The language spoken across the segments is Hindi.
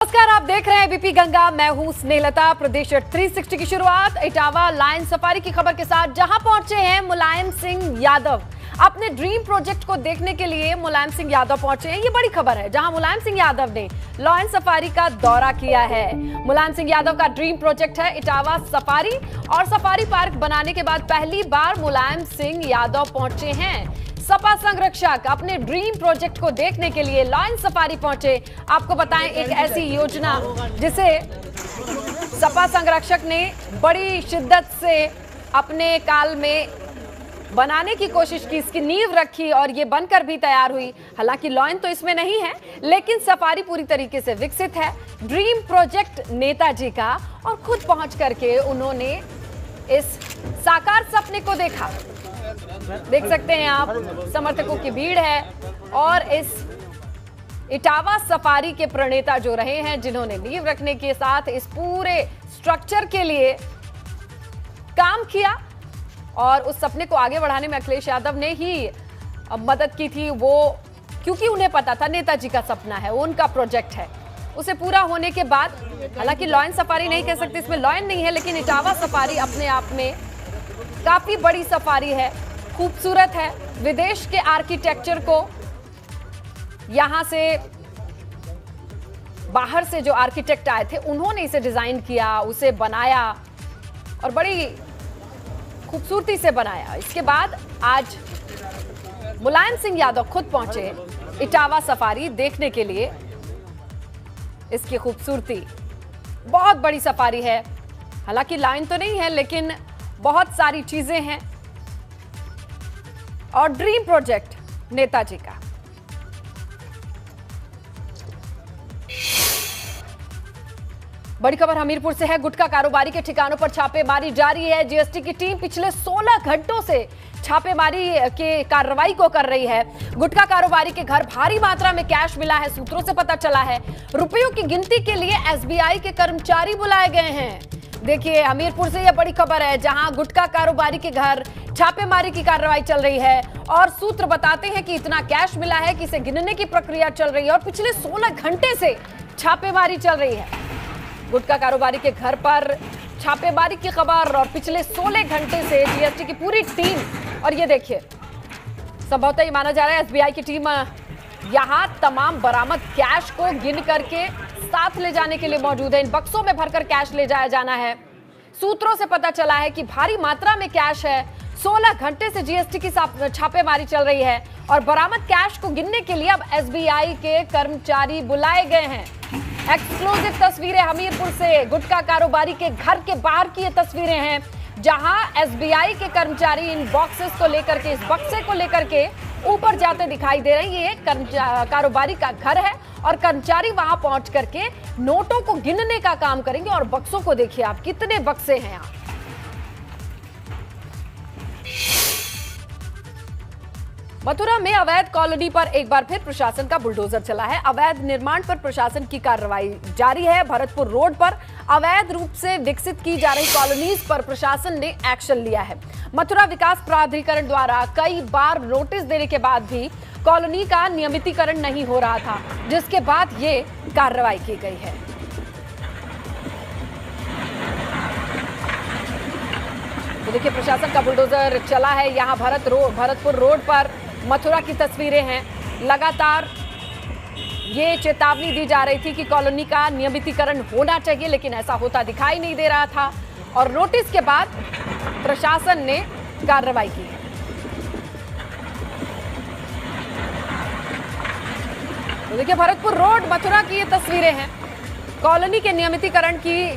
नमस्कार, आप देख रहे हैं एबीपी गंगा। मैं हूं स्नेहलता। प्रदेश 360 की शुरुआत इटावा लायन सफारी की खबर के साथ, जहां पहुंचे हैं मुलायम सिंह यादव। अपने ड्रीम प्रोजेक्ट को देखने के लिए मुलायम सिंह यादव पहुंचे हैं। ये बड़ी खबर है, जहां मुलायम सिंह यादव ने लायन सफारी का दौरा किया है। मुलायम सिंह यादव का ड्रीम प्रोजेक्ट है इटावा सफारी, और सफारी पार्क बनाने के बाद पहली बार मुलायम सिंह यादव पहुंचे हैं। सपा संरक्षक अपने ड्रीम प्रोजेक्ट को देखने के लिए लायन सफारी पहुंचे। आपको बताएं, एक ऐसी योजना जिसे सपा संरक्षक ने बड़ी शिद्दत से अपने काल में बनाने की कोशिश की, इसकी नींव रखी और ये बनकर भी तैयार हुई। हालांकि लायन तो इसमें नहीं है, लेकिन सफारी पूरी तरीके से विकसित है। ड्रीम प्रोजेक्ट नेताजी का, और खुद पहुंच करके उन्होंने इस साकार सपने को देखा। देख सकते हैं आप, समर्थकों की भीड़ है, और इस इटावा सफारी के प्रणेता जो रहे हैं, जिन्होंने नींव रखने के साथ इस पूरे स्ट्रक्चर के लिए काम किया, और उस सपने को आगे बढ़ाने में अखिलेश यादव ने ही मदद की थी। वो क्योंकि उन्हें पता था नेताजी का सपना है, वो उनका प्रोजेक्ट है। उसे पूरा होने के बाद, हालांकि लायन सफारी नहीं कह सकते, इसमें लायन नहीं है, लेकिन इटावा सफारी अपने आप में काफी बड़ी सफारी है, खूबसूरत है। विदेश के आर्किटेक्चर को यहां से, बाहर से जो आर्किटेक्ट आए थे, उन्होंने इसे डिजाइन किया, उसे बनाया और बड़ी खूबसूरती से बनाया। इसके बाद आज मुलायम सिंह यादव खुद पहुंचे इटावा सफारी देखने के लिए। इसकी खूबसूरती, बहुत बड़ी सफारी है। हालांकि लाइन तो नहीं है, लेकिन बहुत सारी चीजें हैं, और ड्रीम प्रोजेक्ट नेताजी का। बड़ी खबर हमीरपुर से है। गुटखा कारोबारी के ठिकानों पर छापेमारी जारी है। जीएसटी की टीम पिछले 16 घंटों से छापेमारी के कार्रवाई को कर रही है। गुटखा कारोबारी के घर भारी मात्रा में कैश मिला है, सूत्रों से पता चला है। रुपयों की गिनती के लिए एसबीआई के कर्मचारी बुलाए गए हैं। देखिए, हमीरपुर से यह बड़ी खबर है, जहां गुटखा कारोबारी के घर छापेमारी की कार्रवाई चल रही है, और सूत्र बताते हैं कि इतना कैश मिला है कि इसे गिनने की प्रक्रिया चल रही है, और पिछले 16 घंटे से छापेमारी चल रही है। गुटखा कारोबारी के घर पर छापेमारी की खबर, और पिछले 16 घंटे से जीएसटी की पूरी टीम, और ये देखिए, संभवतः ये माना जा रहा है एसबीआई की टीम यहां तमाम बरामद कैश को गिन करके साथ ले जाने के लिए मौजूद है। इन बक्सों में भरकर कैश ले जाया जाना है। सूत्रों से पता चला है कि भारी मात्रा में कैश है। 16 घंटे से जीएसटी की छापेमारी चल रही है, और बरामद कैश को गिनने के लिए अब एसबीआई के कर्मचारी बुलाए गए हैं। एक्सक्लूसिव तस्वीरें हमीरपुर से, गुटखा कारोबारी के घर के बाहर की ये तस्वीरें हैं, जहां एसबीआई के कर्मचारी इन बॉक्सेस को लेकर के, इस बक्से को लेकर के ऊपर जाते दिखाई दे रहे हैं। ये कारोबारी का घर है, और कर्मचारी वहां पहुंच करके नोटों को गिनने का काम करेंगे। और बक्सों को देखिए आप, कितने बक्से हैं यहाँ। मथुरा में अवैध कॉलोनी पर एक बार फिर प्रशासन का बुलडोजर चला है। अवैध निर्माण पर प्रशासन की कार्रवाई जारी है। भरतपुर रोड पर अवैध रूप से विकसित की जा रही कॉलोनीज पर प्रशासन ने एक्शन लिया है। मथुरा विकास प्राधिकरण द्वारा कई बार नोटिस देने के बाद भी कॉलोनी का नियमितीकरण नहीं हो रहा था, जिसके बाद ये कार्रवाई की गई है। तो देखिए, प्रशासन का बुलडोजर चला है यहाँ भरतपुर रोड पर। मथुरा की तस्वीरें हैं। लगातार ये चेतावनी दी जा रही थी कि कॉलोनी का नियमितीकरण होना चाहिए, लेकिन ऐसा होता दिखाई नहीं दे रहा था, और नोटिस के बाद प्रशासन ने कार्रवाई की। तो देखिए, भरतपुर रोड मथुरा की ये तस्वीरें हैं। कॉलोनी के नियमितीकरण की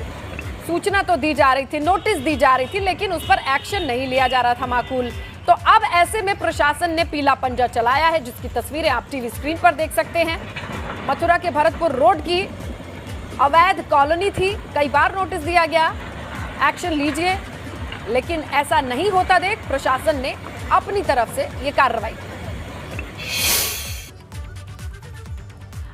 सूचना तो दी जा रही थी, नोटिस दी जा रही थी, लेकिन उस पर एक्शन नहीं लिया जा रहा था माकूल। तो अब ऐसे में प्रशासन ने पीला पंजा चलाया है, जिसकी तस्वीरें आप टीवी स्क्रीन पर देख सकते हैं। मथुरा के भरतपुर रोड की अवैध कॉलोनी थी, कई बार नोटिस दिया गया, एक्शन लीजिए, लेकिन ऐसा नहीं होता देख प्रशासन ने अपनी तरफ से ये कार्रवाई की।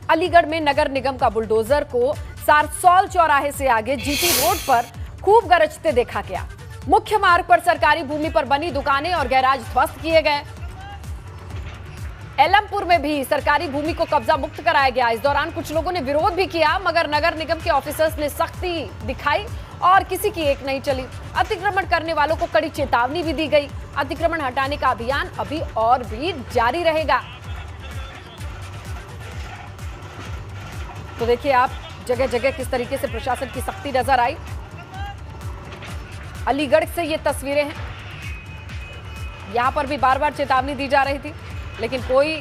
अलीगढ़ में नगर निगम का बुलडोजर को सारसौल चौराहे से आगे जीटी रोड पर खूब गरजते देखा गया। मुख्य मार्ग पर सरकारी भूमि पर बनी दुकानें और गैराज ध्वस्त किए गए। एलमपुर में भी सरकारी भूमि को कब्जा मुक्त कराया गया। इस दौरान कुछ लोगों ने विरोध भी किया, मगर नगर निगम के ऑफिसर्स ने सख्ती दिखाई और किसी की एक नहीं चली। अतिक्रमण करने वालों को कड़ी चेतावनी भी दी गई। अतिक्रमण हटाने का अभियान अभी और भी जारी रहेगा। तो देखिए आप, जगह जगह किस तरीके से प्रशासन की सख्ती नजर आई। अलीगढ़ से ये तस्वीरें हैं। यहां पर भी बार बार चेतावनी दी जा रही थी, लेकिन कोई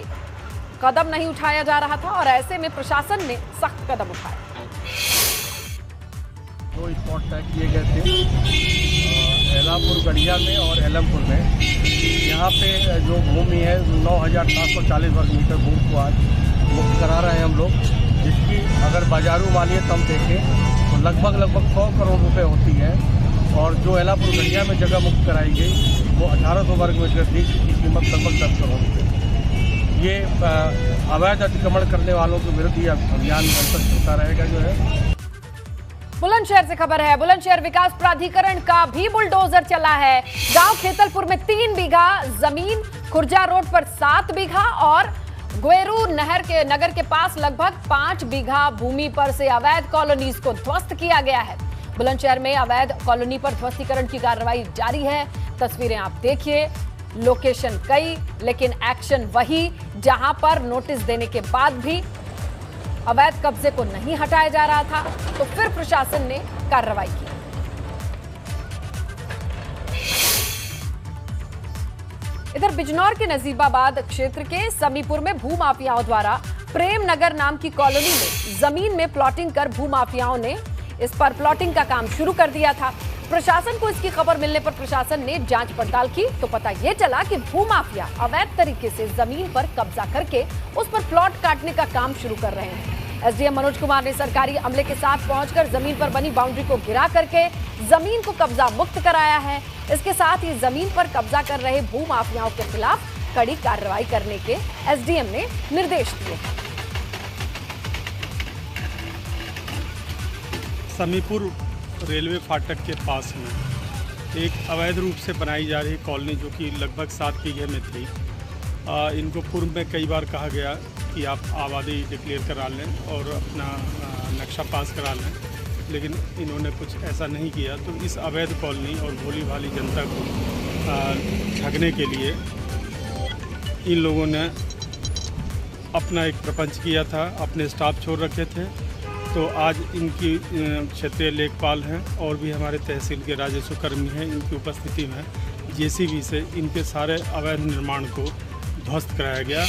कदम नहीं उठाया जा रहा था और ऐसे में प्रशासन ने सख्त कदम उठाया। 2 स्पॉट तय किए गए थे, एलापुर गढ़िया में और एलमपुर में। यहाँ पे जो भूमि है 9,740 वर्ग मीटर भूमि को आज मुक्त करा रहे हैं हम लोग, जिसकी अगर बाजारू मालियत हम देखें तो लगभग 100 करोड़ रुपए होती है। और जो एलापुर गढ़िया में जगह मुक्त कराई गई वो 1800 वर्ग मीटर थी, जिसकी कीमत लगभग 10 करोड़ रुपये। ये अवैध अतिक्रमण करने वालों के विरुद्ध ये अभियान निरंतर चलता रहेगा। जो है बुलंदशहर से खबर है। बुलंदशहर विकास प्राधिकरण का भी बुलडोजर चला है। गांव खेतलपुर में 3 बीघा जमीन, खुर्जा रोड पर 7 बीघा और ग्वेरू नगर के पास लगभग 5 बीघा भूमि पर से अवैध कॉलोनीज को ध्वस्त किया गया है। बुलंदशहर में अवैध कॉलोनी पर ध्वस्तीकरण की कार्रवाई जारी है। तस्वीरें आप देखिए, लोकेशन कई लेकिन एक्शन वही। जहां पर नोटिस देने के बाद भी अवैध कब्जे को नहीं हटाया जा रहा था, तो फिर प्रशासन ने कार्रवाई की। इधर बिजनौर के नजीबाबाद क्षेत्र के समीपुर में भूमाफियाओं द्वारा प्रेम नगर नाम की कॉलोनी में जमीन में प्लॉटिंग कर भूमाफियाओं ने इस पर प्लॉटिंग का काम शुरू कर दिया था। प्रशासन को इसकी खबर मिलने पर प्रशासन ने जांच पड़ताल की तो पता यह चला कि भूमाफिया अवैध तरीके से जमीन पर कब्जा करके उस पर प्लॉट काटने का काम शुरू कर रहे हैं। एसडीएम मनोज कुमार ने सरकारी अमले के साथ पहुंचकर जमीन पर बनी बाउंड्री को गिरा करके जमीन को कब्जा मुक्त कराया है। इसके साथ ही जमीन पर कब्जा कर रहे भूमाफियाओं के खिलाफ कड़ी कार्रवाई करने के एसडीएम ने निर्देश दिए। समीपुर रेलवे फाटक के पास में एक अवैध रूप से बनाई जा रही कॉलोनी, जो कि लगभग 7 बीघे में थी। इनको पूर्व में कई बार कहा गया कि आप आबादी डिक्लेयर करा लें और अपना नक्शा पास करा लें, लेकिन इन्होंने कुछ ऐसा नहीं किया। तो इस अवैध कॉलोनी और भोली भाली जनता को ठगने के लिए इन लोगों ने अपना एक प्रपंच किया था, अपने स्टाफ छोड़ रखे थे। तो आज इनकी क्षेत्रीय लेखपाल हैं और भी हमारे तहसील के राजस्व कर्मी हैं, इनकी उपस्थिति में जेसीबी से इनके सारे अवैध निर्माण को ध्वस्त कराया गया।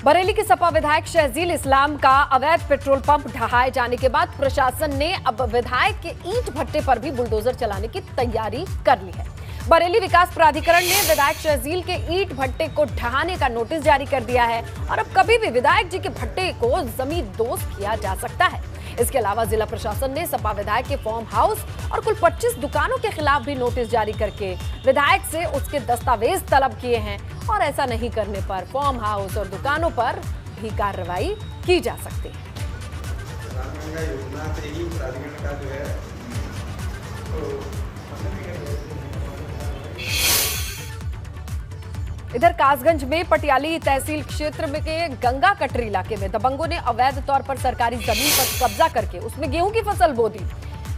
बरेली के सपा विधायक शहजील इस्लाम का अवैध पेट्रोल पंप ढहाए जाने के बाद प्रशासन ने अब विधायक के ईंट भट्टे पर भी बुलडोजर चलाने की तैयारी कर ली है। बरेली विकास प्राधिकरण ने विधायक शहजील के ईंट भट्टे को ढहाने का नोटिस जारी कर दिया है और अब कभी भी विधायक जी के भट्टे को जमींदोज किया जा सकता है। इसके अलावा जिला प्रशासन ने सपा विधायक के फार्म हाउस और कुल 25 दुकानों के खिलाफ भी नोटिस जारी करके विधायक से उसके दस्तावेज तलब किए हैं और ऐसा नहीं करने पर फार्म हाउस और दुकानों पर भी कार्रवाई की जा सकती है। योजना से ही प्राधिकरण का जो है इधर कासगंज में पटियाली तहसील क्षेत्र में के गंगा कटरी इलाके में दबंगों ने अवैध तौर पर सरकारी जमीन पर कब्जा करके उसमें गेहूं की फसल बो दी।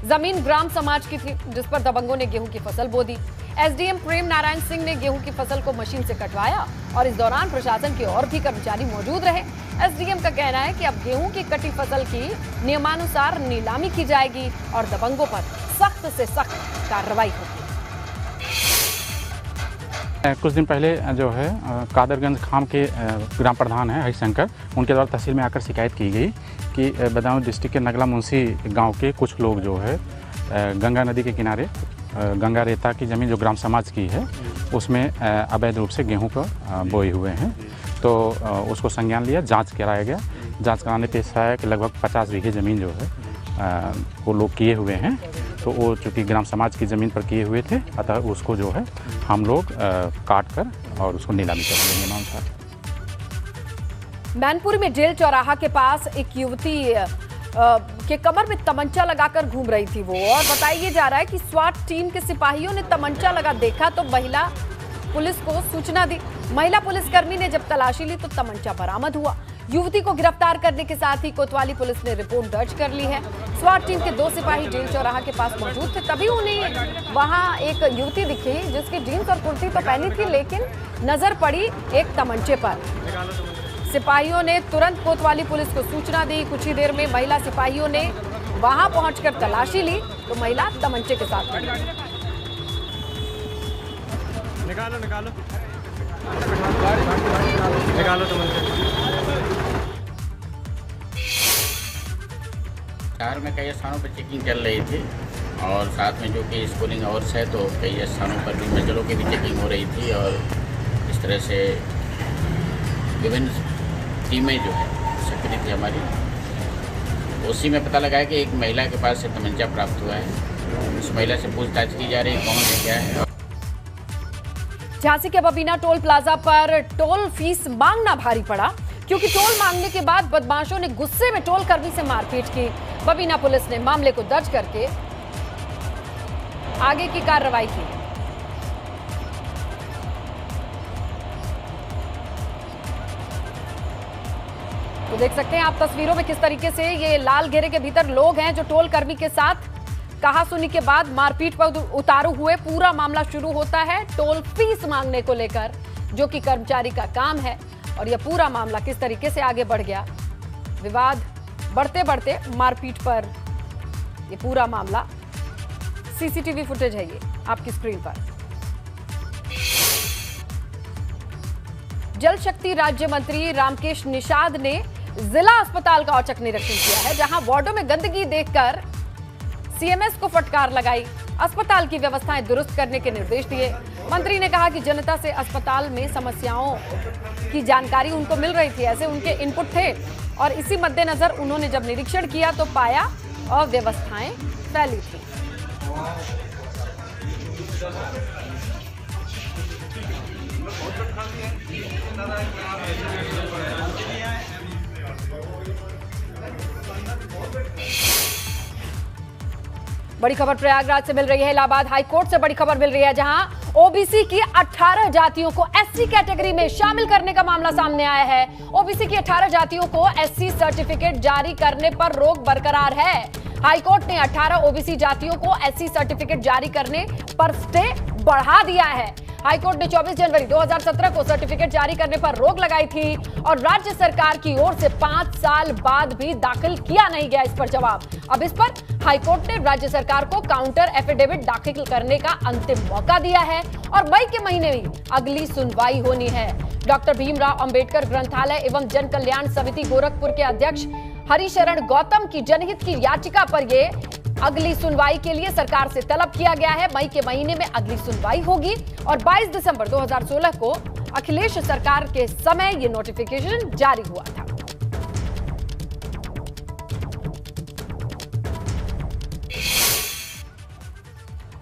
जमीन ग्राम समाज की थी, जिस पर दबंगों ने गेहूं की फसल बो दी। एसडीएम प्रेम नारायण सिंह ने गेहूं की फसल को मशीन से कटवाया और इस दौरान प्रशासन के और भी कर्मचारी मौजूद रहे। एसडीएम का कहना है कि अब गेहूं की कटी फसल की नियमानुसार नीलामी की जाएगी और दबंगों पर सख्त से सख्त कार्रवाई होगी। कुछ दिन पहले जो है कादरगंज खाम के ग्राम प्रधान हैं हरिशंकर, उनके द्वारा तहसील में आकर शिकायत की गई कि बदायूं डिस्ट्रिक्ट के नगला मुंशी गांव के कुछ लोग जो है गंगा नदी के किनारे गंगा रेता की ज़मीन जो ग्राम समाज की है उसमें अवैध रूप से गेहूं को बोए हुए हैं। तो उसको संज्ञान लिया, जांच कराया गया। जांच कराने पे ऐसा है कि लगभग 50 बीघे ज़मीन जो है वो लोग किए हुए हैं। तो वो चूँकि ग्राम समाज की ज़मीन पर किए हुए थे, अतः उसको जो है हम लोग काट कर और उसको नीलामी कर देंगे अनुसार। मैनपुरी में जेल चौराहा के पास एक युवती के कमर में तमंचा लगाकर घूम रही थी वो, और बताया जा रहा है कि स्वाट टीम के सिपाहियों ने तमंचा लगा देखा तो महिला पुलिस को सूचना दी। महिला पुलिसकर्मी ने जब तलाशी ली तो तमंचा बरामद हुआ। युवती को गिरफ्तार करने के साथ ही कोतवाली पुलिस ने रिपोर्ट दर्ज कर ली है। स्वाट टीम के 2 सिपाही जेल चौराहा के पास मौजूद थे, तभी उन्हें वहां एक युवती दिखी जिसकी जींस और कुर्ती तो पहनी थी, लेकिन नजर पड़ी एक तमंचे पर। सिपाहियों ने तुरंत कोतवाली पुलिस को सूचना दी। कुछ ही देर में महिला सिपाहियों ने वहां पहुंचकर तलाशी ली तो महिला तमंचे के साथ मिली। निकालो निकालो निकालो तमंचे। शहर में कई स्थानों पर चेकिंग चल रही थी और साथ में जो कि स्कूलिंग आवर्स है तो कई स्थानों पर भी मजलों की भी चेकिंग हो रही थी और इस तरह से विभिन्न टीमें जो है सक्रिय थी हमारी। उसी में पता लगा है कि एक महिला के पास से तमंचा प्राप्त हुआ है। उस महिला से पूछताछ की जा रही है कौन है क्या है। झांसी के बबीना टोल प्लाजा पर टोल फीस मांगना भारी पड़ा, क्योंकि टोल मांगने के बाद बदमाशों ने गुस्से में टोल कर्मी से मारपीट की। बबीना पुलिस ने मामले को दर्ज करके आगे की कार्रवाई की। तो देख सकते हैं आप तस्वीरों में किस तरीके से ये लाल घेरे के भीतर लोग हैं जो टोल कर्मी के साथ कहासुनी के बाद मारपीट पर उतारू हुए। पूरा मामला शुरू होता है टोल फीस मांगने को लेकर, जो कि कर्मचारी का काम है, और यह पूरा मामला किस तरीके से आगे बढ़ गया। विवाद बढ़ते बढ़ते मारपीट पर यह पूरा मामला। सीसीटीवी फुटेज है ये आपकी स्क्रीन पर। जल शक्ति राज्य मंत्री रामकेश निषाद ने जिला अस्पताल का औचक निरीक्षण किया है, जहां वार्डों में गंदगी देखकर सीएमएस को फटकार लगाई। अस्पताल की व्यवस्थाएं दुरुस्त करने के निर्देश दिए। मंत्री ने कहा कि जनता से अस्पताल में समस्याओं की जानकारी उनको मिल रही थी, ऐसे उनके इनपुट थे, और इसी मद्देनजर उन्होंने जब निरीक्षण किया तो पाया अव्यवस्थाएं फैली थी। बड़ी खबर प्रयागराज से मिल रही है। इलाहाबाद हाई कोर्ट से बड़ी खबर मिल रही है, जहां ओबीसी की 18 जातियों को एससी कैटेगरी में शामिल करने का मामला सामने आया है। ओबीसी की 18 जातियों को एससी सर्टिफिकेट जारी करने पर रोक बरकरार है। हाईकोर्ट ने 18 ओबीसी जातियों को एससी सर्टिफिकेट जारी करने पर स्टे बढ़ा दिया है। हाईकोर्ट ने 24 जनवरी 2017 को सर्टिफिकेट जारी करने पर रोक लगाई थी और राज्य सरकार की ओर से 5 साल बाद भी दाखिल किया नहीं गया इस पर जवाब। अब इस पर हाईकोर्ट ने राज्य सरकार को काउंटर एफिडेविट दाखिल करने का अंतिम मौका दिया है और मई के महीने में अगली सुनवाई होनी है। डॉक्टर भीमराव अंबेडकर ग्रंथालय एवं जन कल्याण समिति गोरखपुर के अध्यक्ष हरिशरण गौतम की जनहित की याचिका पर यह अगली सुनवाई के लिए सरकार से तलब किया गया है। मई के महीने में अगली सुनवाई होगी और 22 दिसंबर 2016 को अखिलेश सरकार के समय यह नोटिफिकेशन जारी हुआ था।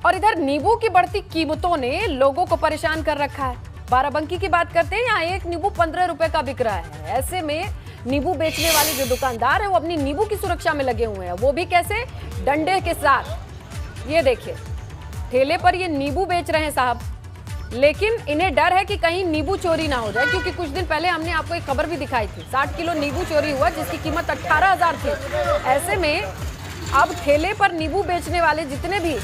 और इधर नींबू की बढ़ती कीमतों ने लोगों को परेशान कर रखा है। बाराबंकी की बात करते हैं, यहाँ एक नींबू 15 रुपए का बिक रहा है। ऐसे में नींबू बेचने वाले जो दुकानदार है वो अपनी नींबू की सुरक्षा में लगे हुए हैं, वो भी कैसे, डंडे के साथ। ये देखिए ठेले पर ये नींबू बेच रहे हैं साहब, लेकिन इन्हें डर है कि कहीं नींबू चोरी ना हो जाए, क्योंकि कुछ दिन पहले हमने आपको एक खबर भी दिखाई थी, 60 किलो नींबू चोरी हुआ जिसकी कीमत 18,000 थी। ऐसे में अब ठेले पर नींबू बेचने वाले जितने भी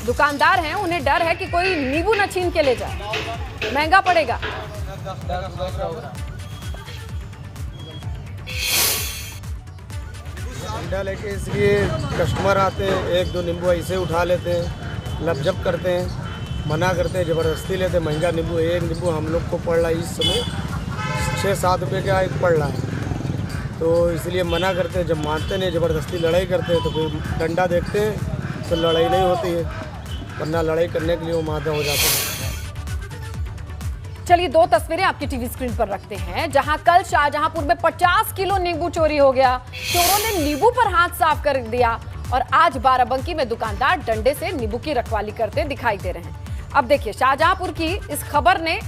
दुकानदार हैं उन्हें डर है कि कोई नींबू न छीन के ले जाए, महंगा पड़ेगा। डंडा लेके इसलिए कस्टमर आते हैं, 1-2 नींबू ऐसे उठा लेते हैं, लपजप करते हैं, मना करते हैं, ज़बरदस्ती लेते हैं। महंगा नींबू, एक नींबू हम लोग को पड़ रहा है इस समय 6-7 रुपये का एक पड़ रहा है, तो इसलिए मना करते हैं। जब मानते नहीं, ज़बरदस्ती लड़ाई करते हैं, तो फिर डंडा देखते हैं तो लड़ाई नहीं होती है, वरना लड़ाई करने के लिए वो मादा हो जाते हैं। चलिए 2 तस्वीरें आपकी टीवी स्क्रीन पर रखते हैं, जहां कल शाहजहांपुर में 50 किलो नींबू चोरी हो गया। चोरों ने नींबू पर हाथ साफ कर दिया और आज बाराबंकी में दुकानदार डंडे से नींबू की रखवाली करते दिखाई दे रहे हैं। अब देखिए शाहजहांपुर की इस खबर ने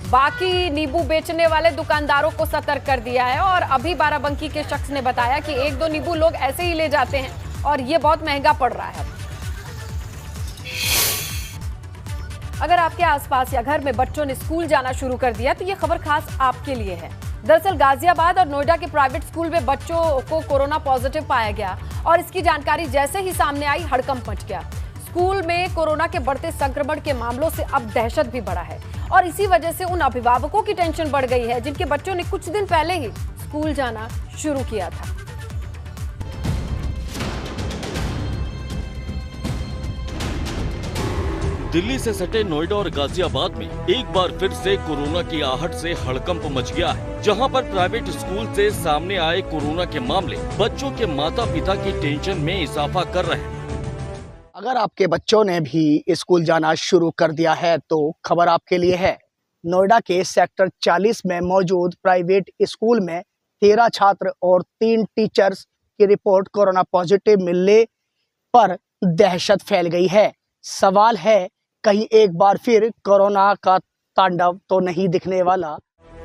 बाकी नींबू बेचने वाले दुकानदारों को सतर्क कर दिया है और अभी बाराबंकी के शख्स ने बताया कि 1-2 नींबू लोग ऐसे ही ले जाते हैं और ये बहुत महंगा पड़ रहा है। अगर आपके आसपास या घर में बच्चों ने स्कूल जाना शुरू कर दिया तो ये खबर खास आपके लिए है। दरअसल गाजियाबाद और नोएडा के प्राइवेट स्कूल में बच्चों को कोरोना पॉजिटिव पाया गया और इसकी जानकारी जैसे ही सामने आई हड़कंप मच गया। स्कूल में कोरोना के बढ़ते संक्रमण के मामलों से अब दहशत भी बढ़ा है और इसी वजह से उन अभिभावकों की टेंशन बढ़ गई है जिनके बच्चों ने कुछ दिन पहले ही स्कूल जाना शुरू किया था। दिल्ली से सटे नोएडा और गाजियाबाद में एक बार फिर से कोरोना की आहट से हड़कंप मच गया है, जहां पर प्राइवेट स्कूल से सामने आए कोरोना के मामले बच्चों के माता पिता की टेंशन में इजाफा कर रहे हैं। अगर आपके बच्चों ने भी स्कूल जाना शुरू कर दिया है तो खबर आपके लिए है। नोएडा के सेक्टर 40 में मौजूद प्राइवेट स्कूल में 13 छात्र और 3 टीचर्स की रिपोर्ट कोरोना पॉजिटिव मिलने पर दहशत फैल गई है। सवाल है, कहीं एक बार फिर कोरोना का तांडव तो नहीं दिखने वाला।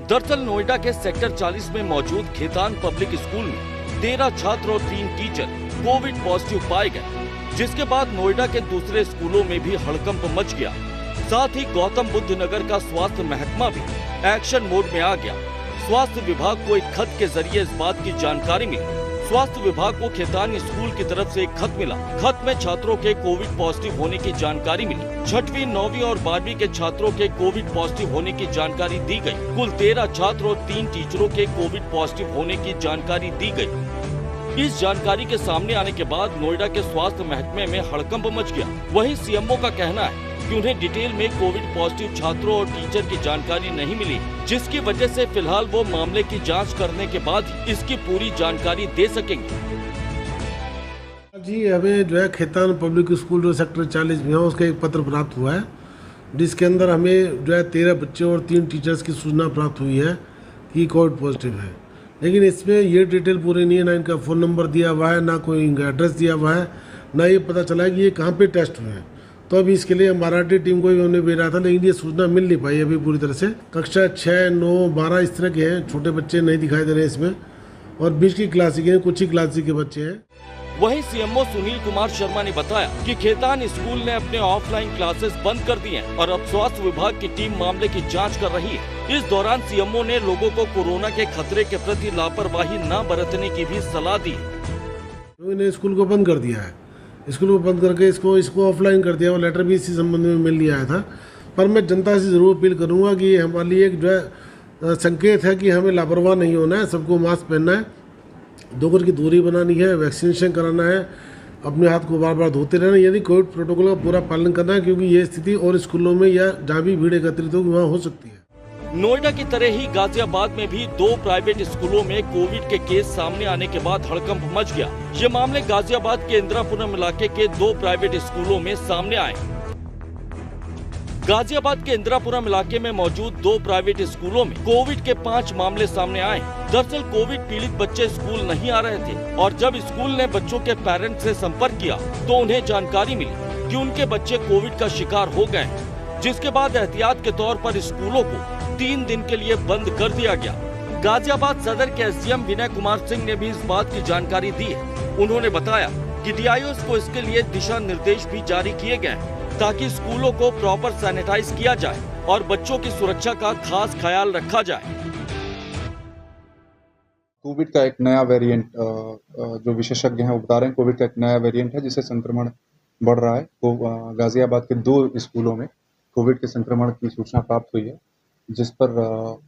दरअसल नोएडा के सेक्टर 40 में मौजूद खेतान पब्लिक स्कूल में 13 छात्र और 3 टीचर कोविड पॉजिटिव पाए गए, जिसके बाद नोएडा के दूसरे स्कूलों में भी हड़कंप मच गया। साथ ही गौतम बुद्ध नगर का स्वास्थ्य महकमा भी एक्शन मोड में आ गया। स्वास्थ्य विभाग को एक खत के जरिए इस बात की जानकारी मिली। स्वास्थ्य विभाग को खेतान स्कूल की तरफ से एक खत मिला। खत में छात्रों के कोविड पॉजिटिव होने की जानकारी मिली। 6वीं, 9वीं और 12वीं के छात्रों के कोविड पॉजिटिव होने की जानकारी दी गई। कुल 13 छात्र और 3 टीचरों के कोविड पॉजिटिव होने की जानकारी दी गई। इस जानकारी के सामने आने के बाद नोएडा के स्वास्थ्य महकमे में हड़कंप मच गया। वहीं सीएमओ का कहना है कि उन्हें डिटेल में कोविड पॉजिटिव छात्रों और टीचर की जानकारी नहीं मिली, जिसकी वजह से फिलहाल वो मामले की जांच करने के बाद ही इसकी पूरी जानकारी दे सकेंगे। जी, हमें जो है खेतान पब्लिक स्कूल जो सेक्टर 40 में है उसका एक पत्र प्राप्त हुआ है, जिसके अंदर हमें जो है 13 बच्चे और 3 टीचर्स की सूचना प्राप्त हुई है कि कोविड पॉजिटिव है। लेकिन इसमें ये डिटेल पूरी नहीं है, ना इनका फ़ोन नंबर दिया हुआ है, ना कोई इनका एड्रेस दिया हुआ है, ना ये पता चला है कि ये कहाँ पे टेस्ट हुए हैं। तो अभी इसके लिए मराठी टीम को भी हमने भेजा था, लेकिन ये सूचना मिल नहीं पाई अभी पूरी तरह से। कक्षा 6, 9, 12 इस तरह के हैं, छोटे बच्चे नहीं दिखाई दे रहे हैं इसमें, और 20 की क्लास के हैं, कुछ ही क्लास के बच्चे हैं। वहीं सीएमओ सुनील कुमार शर्मा ने बताया कि खेतान स्कूल ने अपने ऑफलाइन क्लासेस बंद कर दिए हैं और अब स्वास्थ्य विभाग की टीम मामले की जांच कर रही है। इस दौरान सीएमओ ने लोगों को कोरोना के खतरे के प्रति लापरवाही न बरतने की भी सलाह दी। इन्होंने स्कूल को बंद कर दिया है, स्कूल को बंद करके इसको ऑफलाइन कर दिया। वो लेटर भी इसी संबंध में मिल लिया था। पर मैं जनता से जरूर अपील करूँगा कि हमारे लिए एक जो है संकेत है कि हमें लापरवाह नहीं होना है, सबको मास्क पहनना है, 2 गज की दूरी बनानी है, वैक्सीनेशन कराना है, अपने हाथ को बार बार धोते रहना, यानी कोविड प्रोटोकॉल का पूरा पालन करना है, क्योंकि ये स्थिति और स्कूलों में या जहाँ भी भीड़ एकत्रित होगी वहाँ हो सकती है। नोएडा की तरह ही गाजियाबाद में भी 2 प्राइवेट स्कूलों में कोविड के केस सामने आने के बाद हड़कंप मच गया। ये मामले गाजियाबाद के इंदिरापुरम इलाके के 2 प्राइवेट स्कूलों में सामने आए। गाजियाबाद के इंदिरापुरम इलाके में मौजूद 2 प्राइवेट स्कूलों में कोविड के 5 मामले सामने आए। दरअसल कोविड पीड़ित बच्चे स्कूल नहीं आ रहे थे और जब स्कूल ने बच्चों के पेरेंट्स से संपर्क किया तो उन्हें जानकारी मिली कि उनके बच्चे कोविड का शिकार हो गए, जिसके बाद एहतियात के तौर पर स्कूलों को 3 दिन के लिए बंद कर दिया गया। गाजियाबाद सदर के एसडीएम विनय कुमार सिंह ने भी इस बात की जानकारी दी है। उन्होंने बताया कि डीआईओस को इसके लिए दिशा निर्देश भी जारी किए गए ताकि स्कूलों को प्रॉपर सैनिटाइज किया जाए और बच्चों की सुरक्षा का खास ख्याल रखा जाए। कोविड का एक नया वेरिएंट जो विशेषज्ञ हैं वो बता रहे हैं, कोविड का एक नया वेरिएंट है जिससे संक्रमण बढ़ रहा है। तो गाजियाबाद के 2 स्कूलों में कोविड के संक्रमण की सूचना प्राप्त हुई है, जिस पर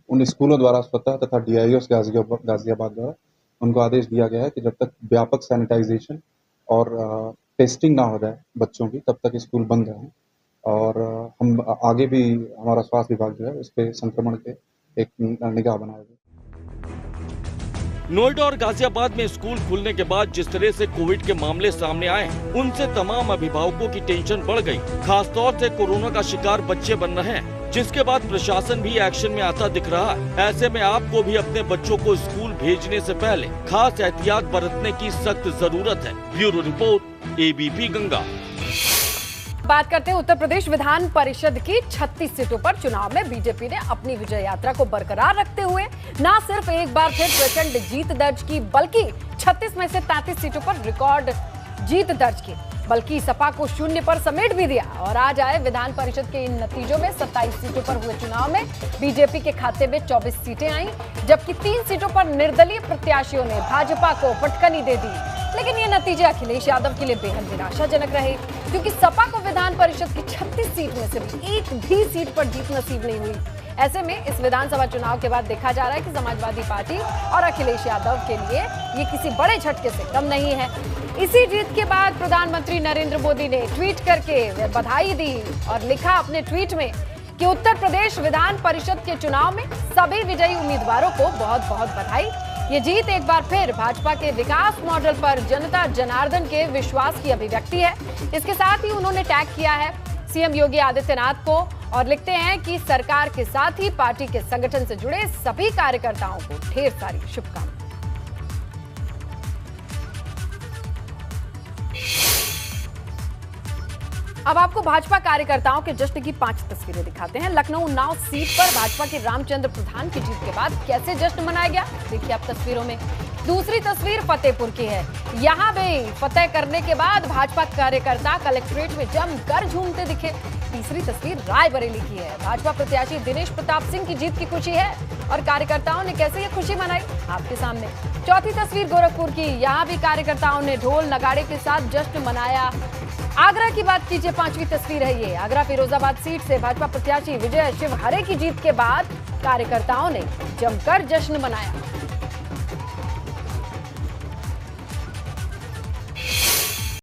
उन स्कूलों द्वारा स्वतः तथा डीआईओस गाजियाबाद द्वारा उनको आदेश दिया गया है कि जब तक व्यापक सैनिटाइजेशन और टेस्टिंग ना हो जाए बच्चों की, तब तक स्कूल बंद रहें। और हम आगे भी हमारा स्वास्थ्य विभाग जो है उस पर संक्रमण के एक निगाह बनाएगा। नोएडा और गाजियाबाद में स्कूल खुलने के बाद जिस तरह से कोविड के मामले सामने आए हैं, उनसे तमाम अभिभावकों की टेंशन बढ़ गई। खासतौर से कोरोना का शिकार बच्चे बन रहे हैं, जिसके बाद प्रशासन भी एक्शन में आता दिख रहा है। ऐसे में आपको भी अपने बच्चों को स्कूल भेजने से पहले खास एहतियात बरतने की सख्त जरूरत है। Bureau report, ABP Ganga. बात करते हैं उत्तर प्रदेश विधान परिषद की 36 सीटों पर चुनाव में बीजेपी ने अपनी विजय यात्रा को बरकरार रखते हुए न सिर्फ एक बार फिर प्रचंड जीत दर्ज की, बल्कि 36 में से 33 सीटों पर रिकॉर्ड जीत दर्ज की। बल्कि सपा को शून्य पर समेट भी दिया। और आज आए विधान परिषद के इन नतीजों में 27 सीटों पर हुए चुनाव में बीजेपी के खाते में 24 सीटें आईं, जबकि 3 सीटों पर निर्दलीय प्रत्याशियों ने भाजपा को पटकनी दे दी। लेकिन ये नतीजे अखिलेश यादव के लिए बेहद निराशाजनक रहे, क्योंकि सपा को विधान परिषद की 36 सीट में सिर्फ एक भी सीट पर जीत नसीब नहीं हुई। ऐसे में इस विधानसभा चुनाव के बाद देखा जा रहा है कि समाजवादी पार्टी और अखिलेश यादव के लिए ये किसी बड़े झटके से कम नहीं है। इसी जीत के बाद प्रधानमंत्री नरेंद्र मोदी ने ट्वीट करके बधाई दी और लिखा अपने ट्वीट में कि उत्तर प्रदेश विधान परिषद के चुनाव में सभी विजयी उम्मीदवारों को बहुत बहुत बधाई। ये जीत एक बार फिर भाजपा के विकास मॉडल पर जनता जनार्दन के विश्वास की अभिव्यक्ति है। इसके साथ ही उन्होंने टैग किया है सीएम योगी आदित्यनाथ को और लिखते हैं कि सरकार के साथ ही पार्टी के संगठन से जुड़े सभी कार्यकर्ताओं को ढेर सारी शुभकामनाएं। अब आपको भाजपा कार्यकर्ताओं के जश्न की 5 तस्वीरें दिखाते हैं। लखनऊ उन्नाव सीट पर भाजपा के रामचंद्र प्रधान की जीत के बाद कैसे जश्न मनाया गया, देखिए आप तस्वीरों में। दूसरी तस्वीर फतेहपुर की है। यहाँ भी फतेह करने के बाद भाजपा कार्यकर्ता कलेक्ट्रेट में जमकर झूमते दिखे। तीसरी तस्वीर रायबरेली की है। भाजपा प्रत्याशी दिनेश प्रताप सिंह की जीत की खुशी है और कार्यकर्ताओं ने कैसे ये खुशी मनाई आपके सामने। चौथी तस्वीर गोरखपुर की। यहाँ भी कार्यकर्ताओं ने ढोल नगाड़े के साथ जश्न मनाया। आगरा की बात कीजिए, 5वीं तस्वीर है ये। आगरा फिरोजाबाद सीट से भाजपा प्रत्याशी विजय शिवहरे की जीत के बाद कार्यकर्ताओं ने जमकर जश्न मनाया।